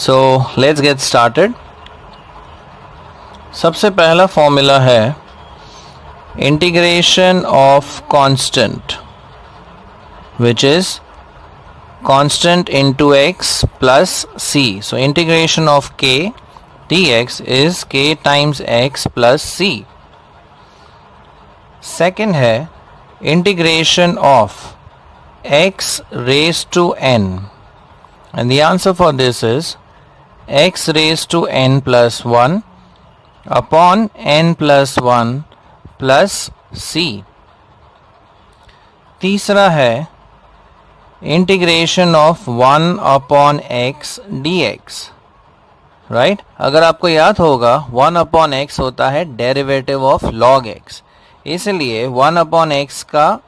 So let's get started. सबसे पहला formula है integration of constant which is constant into x plus c. So integration of k dx is k times x plus c. Second है integration of x raised to n, and the answer for this is x raised to n plus 1 upon n plus 1 plus c. तीसरा है integration of 1 upon x dx. Right अगर आपको याद होगा 1 upon x होता है derivative of log x, इसलिए 1 upon x का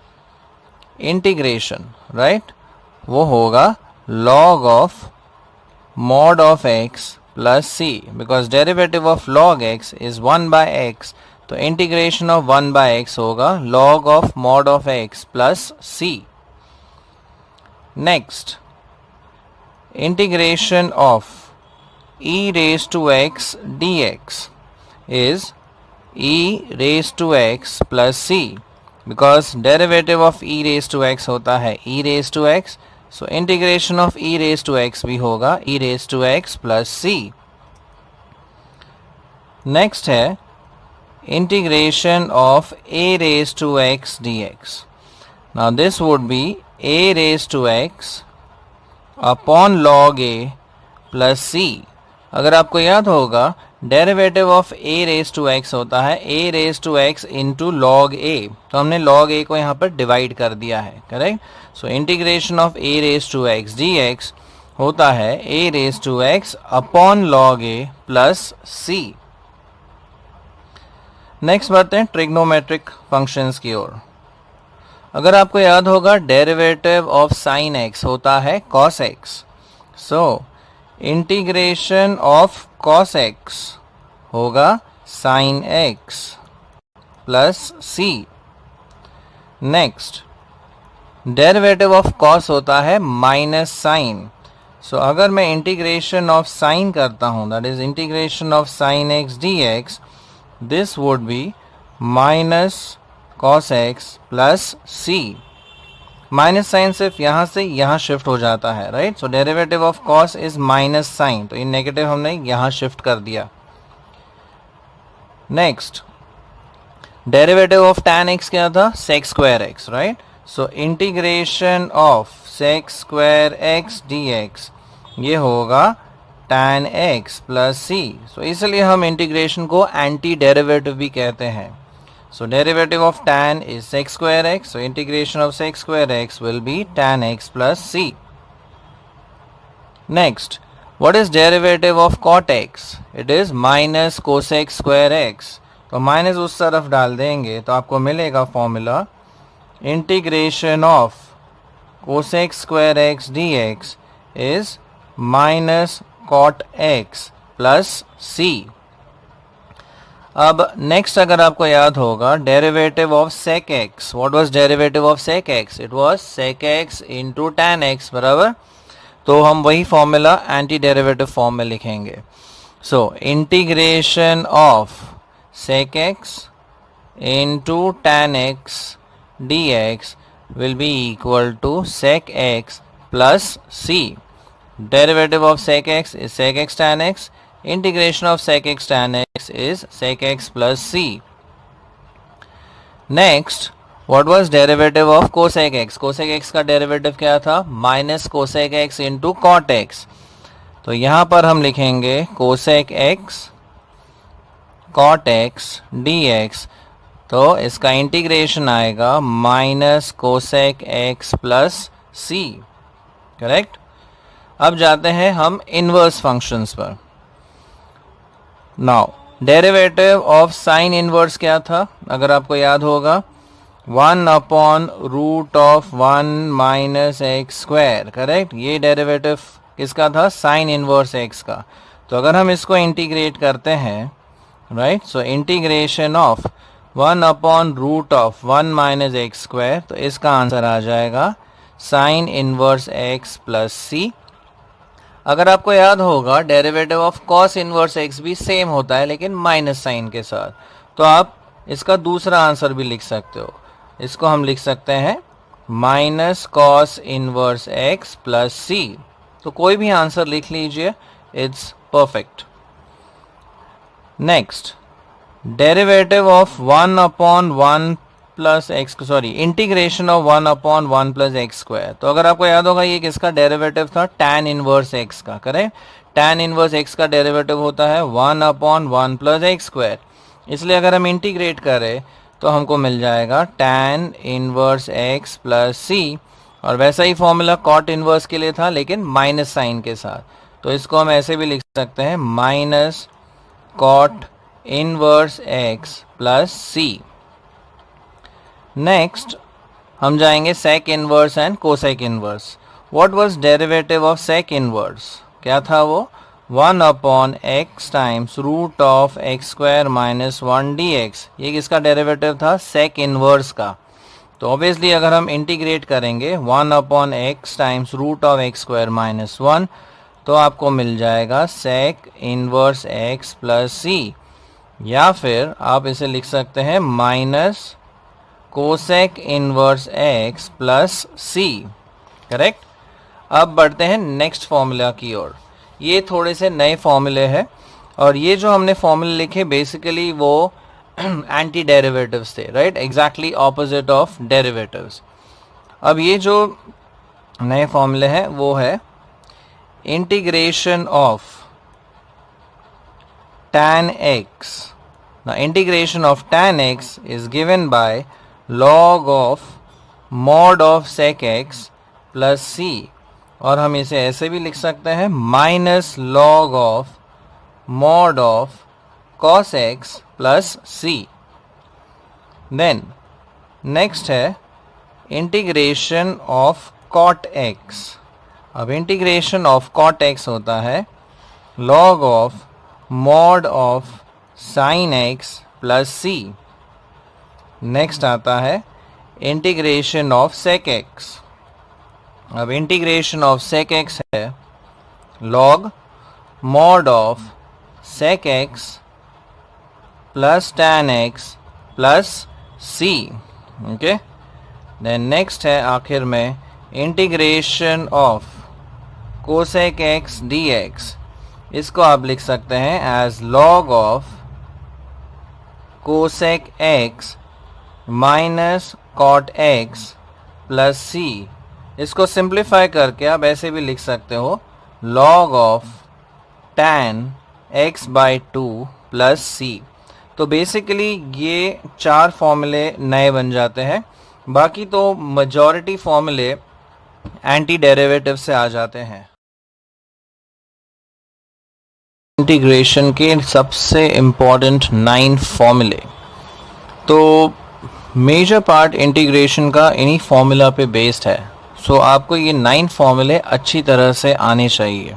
इंटीग्रेशन राइट वो होगा log of mod of x plus c, because derivative of log x is 1 by x, तो इंटीग्रेशन ऑफ 1 by x होगा log of mod of x plus c. Next integration of e raised to x dx is e raised to x plus c, because derivative of e raised to x होता है e raised to x, so integration of e raised to x भी होगा e raised to x plus c. next है integration of a raised to x dx. now this would be a raised to x upon log a plus c. अगर आपको याद होगा derivative of a raise to x होता है a raise to x into log a, तो हमने log a को यहाँ पर डिवाइड कर दिया है, correct. So integration of a raise to x dx होता है a raise to x upon log a plus c. Next बढ़ते हैं ट्रिग्नोमेट्रिक फंक्शंस की ओर. अगर आपको याद होगा डेरिवेटिव ऑफ साइन x होता है cos x, so integration of cos x होगा sin x plus c. Next derivative of cos होता है माइनस साइन, सो अगर मैं इंटीग्रेशन ऑफ साइन करता हूं that is integration of sin x dx, this would be minus cos x plus c. Minus sine सिर्फ यहां से यहां शिफ्ट हो जाता है, right. So derivative of cos is minus sine, तो इन नेगेटिव हमने यहां शिफ्ट कर दिया. Next derivative of tan x क्या था, sec square x, right. So integration of sec square x dx ये होगा tan x प्लस c. सो इसलिए हम इंटीग्रेशन को एंटी डेरिवेटिव भी कहते हैं. So derivative of tan is sec square x, so integration of sec square x will be tan x plus c. Next, what is derivative of cot x? It is minus cosec square x. तो minus उस तरफ डाल देंगे तो आपको मिलेगा formula integration of cosec square x dx is minus cot x plus c. अब next अगर आपको याद होगा derivative of sec x, what was derivative of sec x? It was sec x into tan x, बराबर. तो हम वही formula anti derivative form में लिखेंगे. So integration of sec x into tan x dx will be equal to sec x plus c. Derivative of sec x is sec x tan x, integration of sec x tan x is sec x plus c. Next, what was derivative of cosec x? cosec x का derivative क्या था, minus cosec x into cot x. तो यहां पर हम लिखेंगे cosec x cot x dx, तो इसका इंटीग्रेशन आएगा minus cosec x plus c, correct. अब जाते हैं हम इनवर्स फंक्शंस पर. Now derivative of sine inverse क्या था, अगर आपको याद होगा 1 upon root of 1 minus x square, correct. ये डेरिवेटिव किसका था, साइन इनवर्स एक्स का. तो अगर हम इसको इंटीग्रेट करते हैं, right, so integration of 1 upon root of 1 minus x square, तो इसका आंसर आ जाएगा sine inverse x plus c. अगर आपको याद होगा derivative of cos inverse x भी सेम होता है लेकिन माइनस साइन के साथ, तो आप इसका दूसरा आंसर भी लिख सकते हो। इसको हम लिख सकते हैं minus cos inverse x plus c. तो कोई भी आंसर लिख लीजिए, it's perfect. Next, derivative of 1/1 plus x, sorry integration of 1/1 plus x square. तो अगर आपको याद होगा ये किसका डेरिवेटिव था, tan इनवर्स एक्स का, करेक्ट। tan इनवर्स एक्स का डेरिवेटिव होता है 1/1 प्लस एक्स स्क्वायर। इसलिए अगर हम इंटीग्रेट करें तो हमको मिल जाएगा tan inverse x plus c. और वैसा ही फॉर्मूला कॉट इनवर्स के लिए था लेकिन माइनस साइन के साथ। तो इसको हम ऐसे भी लिख सकते हैं minus cot inverse x plus c. Next हम जाएंगे sec inverse and cosec inverse. What was derivative of sec inverse? क्या था वो? 1/x times root of x square minus 1 dx। ये किसका डेरिवेटिव था? सेक इनवर्स का। तो ऑब्वियसली अगर हम इंटीग्रेट करेंगे 1/x times root of x square minus 1, तो आपको मिल जाएगा sec inverse x plus c. या फिर आप इसे लिख सकते हैं minus cosec inverse x plus c, correct. अब बढ़ते हैं नेक्स्ट फॉर्मूला की ओर। ये थोड़े से नए फॉर्मूले हैं और ये जो हमने फॉर्मूले लिखे बेसिकली वो एंटी डेरिवेटिव्स थे, right, exactly opposite of derivatives. अब ये जो नए फॉर्मूले हैं वो है integration of tan x. Now integration of tan x is given by log of mod of sec x plus c, और हम इसे ऐसे भी लिख सकते हैं minus log of mod of cos x plus c। Then next है integration of cot x। अब इंटीग्रेशन ऑफ cot x होता है log of mod of sin x plus c। Next आता है इंटीग्रेशन ऑफ sec x। अब integration of sec x है log mod of sec x plus tan x plus c, okay. Then next है आखिर में integration of cosec x dx। इसको आप लिख सकते हैं as log of cosec x minus cot x plus c। इसको सिंप्लीफाई करके आप ऐसे भी लिख सकते हो log of tan x by 2 plus c। तो बेसिकली ये चार फॉर्मूले नए बन जाते हैं, बाकी तो मेजॉरिटी फॉर्मूले एंटी डेरिवेटिव से आ जाते हैं। इंटीग्रेशन के सबसे इम्पोर्टेंट 9 फॉर्मूले, तो मेजर पार्ट इंटीग्रेशन का इन्हीं फॉर्मूला पे बेस्ड है। सो आपको ये 9 फॉर्मूले अच्छी तरह से आने चाहिए।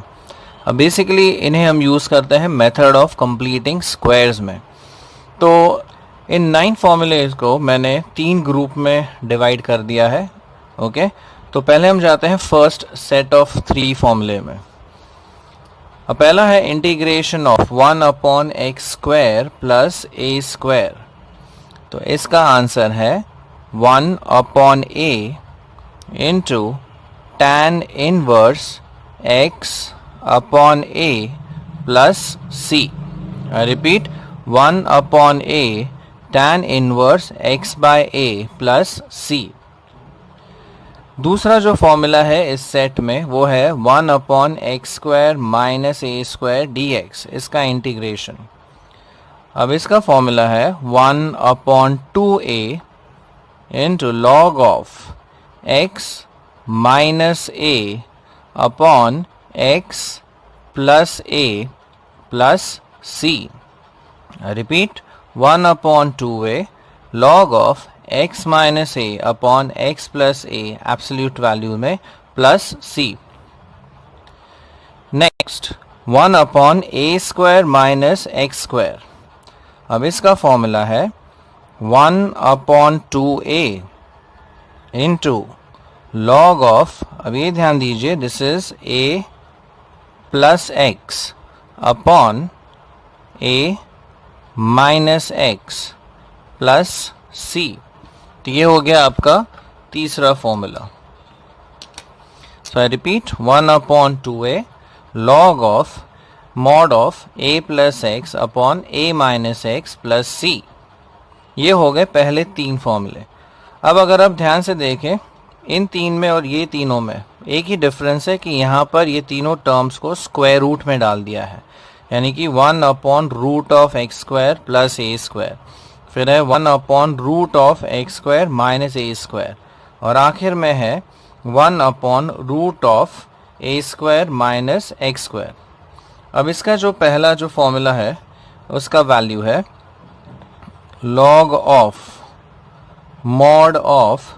अब बेसिकली इन्हें हम यूज़ करते हैं मेथड ऑफ कंप्लीटिंग स्क्वायर्स में। तो इन 9 फॉर्मूलेज को मैंने 3 ग्रुप में डिवाइड कर दिया है, ओके। तो पहले हम जाते हैं फर्स्ट सेट ऑफ 3 फॉर्मूले में। अब पहला है integration of 1/x square plus a square. तो इसका आंसर है 1/a into tan inverse x upon a plus c। I repeat 1/a tan inverse x by a plus c। दूसरा जो फॉर्मूला है इस सेट में वो है 1/x square minus a square dx, इसका इंटीग्रेशन। अब इसका फॉर्मूला है 1/2a into log of x minus a upon x plus a plus c। Repeat 1/2a log of x minus a upon x plus a absolute value में plus c। Next 1/a square minus x square. अब इसका formula है 1/2a into log of, अब ये ध्यान दीजिए this is a plus x upon a minus x plus c. तो ये हो गया आपका तीसरा formula. So I repeat, 1 upon 2a log of mod of a plus x upon a minus x plus c. ये हो गए पहले तीन फॉर्मूले। अब अगर आप ध्यान से देखें, इन तीन में और ये तीनों में एक ही डिफरेंस है कि यहाँ पर ये तीनों टर्म्स को स्क्वायर रूट में डाल दिया है, यानी कि 1 upon root of x square plus a square, फिर है 1 upon root of x square minus a square, और आखिर में है 1 upon root of a square minus x square. अब इसका जो पहला जो फॉर्मूला है उसका वैल्यू है log of mod of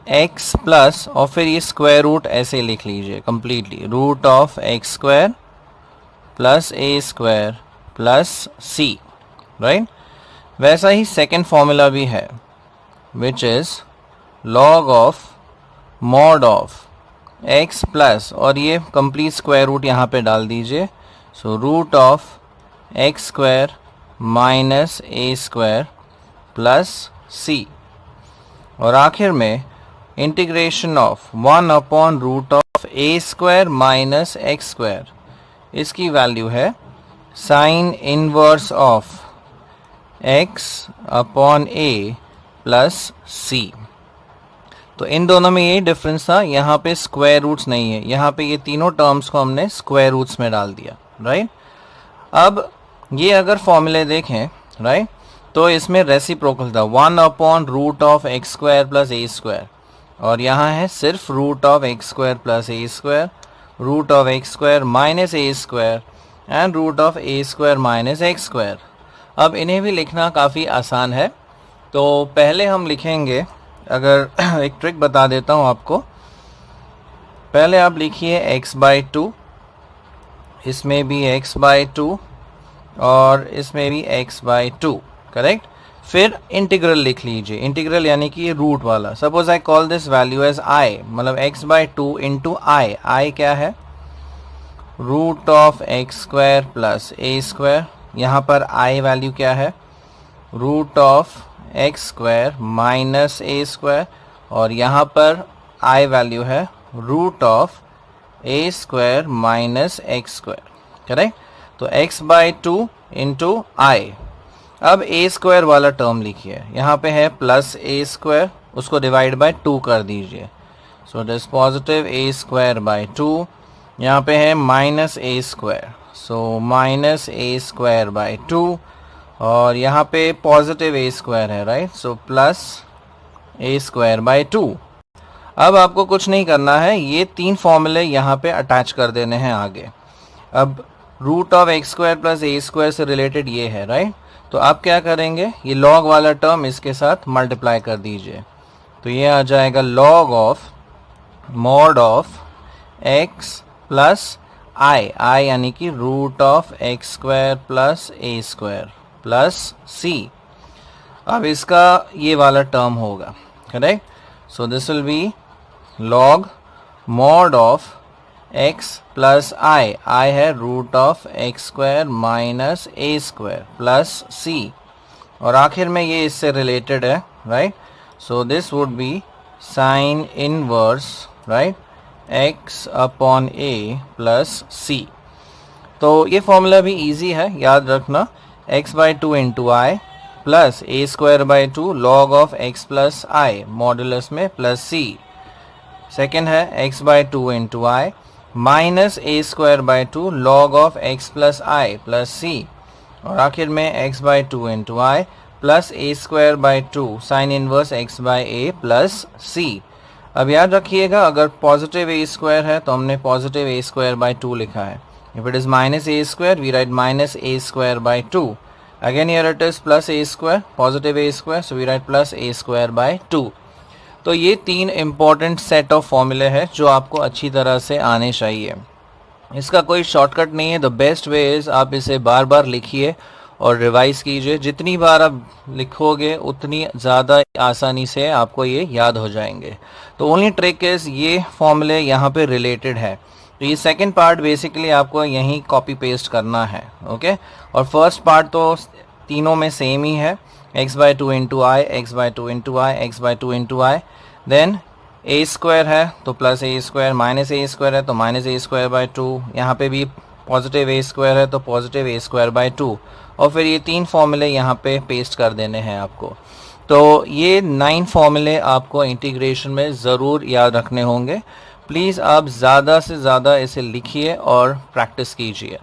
x plus, और फिर ये स्क्वायर रूट ऐसे लिख लीजिए completely, root of x square plus a square plus c, right. वैसा ही सेकेंड फॉर्मूला भी है, which is log of mod of x plus, और ये कंप्लीट स्क्वायर रूट यहाँ पे डाल दीजिए, so root of x square minus a square plus c, और आखिर में integration of 1 upon root of a square minus x square, इसकी वैल्यू है sine inverse of x upon a plus c. तो इन दोनों में यही डिफरेंस था, यहाँ पे स्क्वायर रूट्स नहीं है, यहाँ पे ये तीनों टर्म्स को हमने स्क्वायर रूट्स में डाल दिया, राइट। अब ये अगर फॉर्मूले देखें, राइट, तो इसमें रेसिप्रोकल था 1 upon root of x square plus a square, और यहाँ है सिर्फ root of x square plus a square, root of x square minus a square and root of a square minus x square. अब इन्हें भी लिखना काफ़ी आसान है, तो पहले हम लिखेंगे, अगर एक ट्रिक बता देता हूँ आपको। पहले आप लिखिए x/2, इसमें भी x/2 और इसमें भी x/2, करेक्ट। फिर इंटीग्रल लिख लीजिए, इंटीग्रल यानी कि ये रूट वाला। Suppose I call this value as i, मतलब x/2 इंटू आई। आई क्या है? Root of x square plus a square. यहाँ पर i वैल्यू क्या है? Root of x square minus a square, और यहाँ पर i वैल्यू है root of a square minus x square, correct. तो x/2 इंटू आई। अब ए स्क्वायर वाला टर्म लिखिए, यहाँ पे है प्लस ए स्क्वायर, उसको डिवाइड बाय 2 कर दीजिए, so it is positive a square by 2। यहाँ पे है minus a square, so minus a square by 2, और यहाँ पे पॉजिटिव ए स्क्वायर है, right, so plus a square by 2। अब आपको कुछ नहीं करना है, ये तीन फॉर्मूले यहाँ पे अटैच कर देने हैं आगे। अब root of x square plus a square से रिलेटेड ये है, राइट। तो आप क्या करेंगे, ये लॉग वाला टर्म इसके साथ मल्टीप्लाई कर दीजिए, तो ये आ जाएगा log of mod of x plus I, I यानी कि root of x square plus a square plus c. अब इसका ये वाला टर्म होगा, correct. So this will be log mod of x plus I, I है root of x square minus a square plus c, और आखिर में ये इससे रिलेटेड है, right. So this would be sine inverse, right, x upon a plus c. तो ये formula भी इजी है, याद रखना, x/2 into I plus a square by 2 log of x plus I modulus में प्लस सी। सेकेंड है x/2 into I minus a square by 2 log of x plus I plus c, और आखिर में x/2 into I plus a square by 2 sine inverse x by a plus c. अब याद रखिएगा, अगर positive a square है तो हमने पॉजिटिव ए स्क्वायर बाई 2 लिखा है। If it is minus a square, we write minus a square by 2. Again here it is plus a square, positive a square, so we write plus a square by 2. तो ये तीन important set of formula है जो आपको अच्छी तरह से आने चाहिए। इसका कोई शॉर्टकट नहीं है, the best way is आप इसे बार बार लिखिए और रिवाइज कीजिए। जितनी बार आप लिखोगे उतनी ज़्यादा आसानी से आपको ये याद हो जाएंगे। तो ओनली ट्रिक इज़ ये फॉर्मूले यहाँ पे रिलेटेड है, तो ये सेकंड पार्ट बेसिकली आपको यहीं कॉपी पेस्ट करना है, ओके। और फर्स्ट पार्ट तो तीनों में सेम ही है, x by two into I, x by two into I, x by two into I, then a square है तो plus a square, minus a square है तो minus a square by two, यहाँ पे भी पॉजिटिव ए स्क्वायर है तो positive a square by two, और फिर ये 3 फॉर्मूले यहाँ पे पेस्ट कर देने हैं आपको। तो ये 9 फॉर्मूले आपको इंटीग्रेशन में ज़रूर याद रखने होंगे। प्लीज़ आप ज़्यादा से ज़्यादा इसे लिखिए और प्रैक्टिस कीजिए।